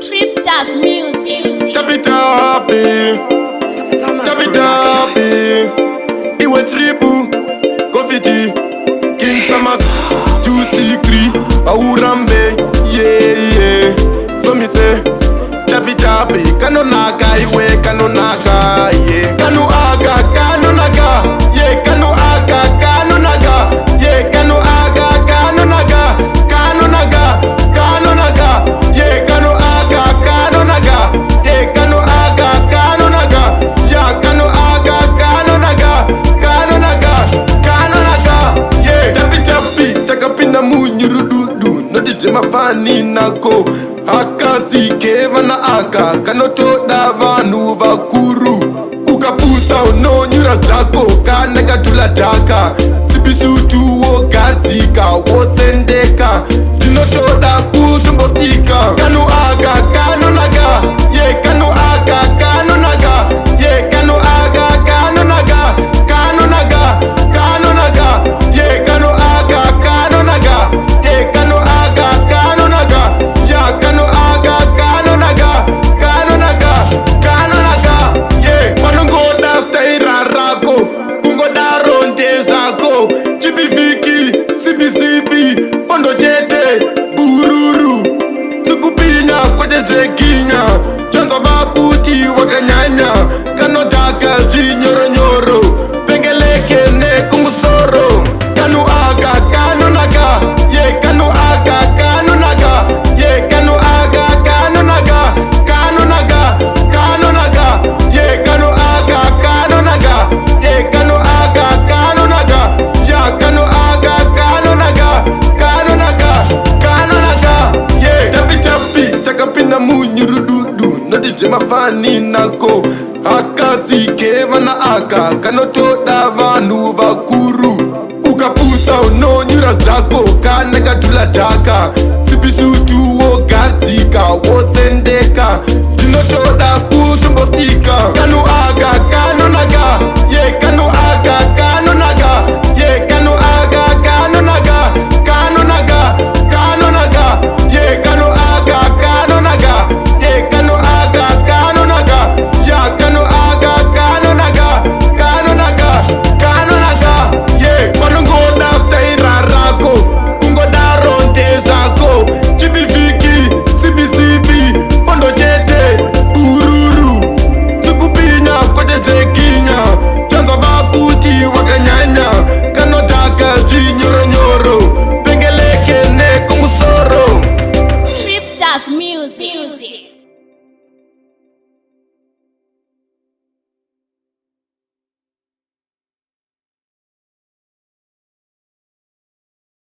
Tripstars Music. Tap it up, tap it up. Iwe tripu, Kofiti, King Samas, Juicy Cree, Aurambe, yeah. So me say, tap it up, kanonaka, iwe kanonaka, yeah. Kanu aga, yeah. Kanu aga, yeah. Kanu aga, yeah. Kanu aga, yeah. Kanu aga, yeah. Kanu aga, yeah. Kanu aga, yeah. Tapi, takapinda munyirududu, notije mafani nako. Akasi kevana aka, kanotoda vanu vakuru. Ukapusa unonyura chako, kaneka tulataka. Sibishutu wogatika, wosendeka. Dinotoda kutumbostika. Kanu aga, yeah. Kanu aga, yeah. Kanu aga, yeah. Kanu aga, yeah. Kanu aga, yeah. Kanu aga, yeah. Manungoda stay rarako, kungoda ronde zako. Chibifiki, sibi, pondo chete, bururu. Tukupinya kote jekinya, chanzo bakuti wakanyanya. Kanotaka zinyoro, pengeleke ne kumusoro. Kanu aga, yeah. Kanu aga, yeah. Kanu aga, yeah. Kanu aga, yeah. Kanu aga, yeah. Kanu aga, yeah. Tapi, takapinda munyirududu, notije mafani nako. Akasi kevana aka, kanotoda vanu vakuru. Ukapusa unonyura chako, kaneka tulataka. Sibishutu wogatika,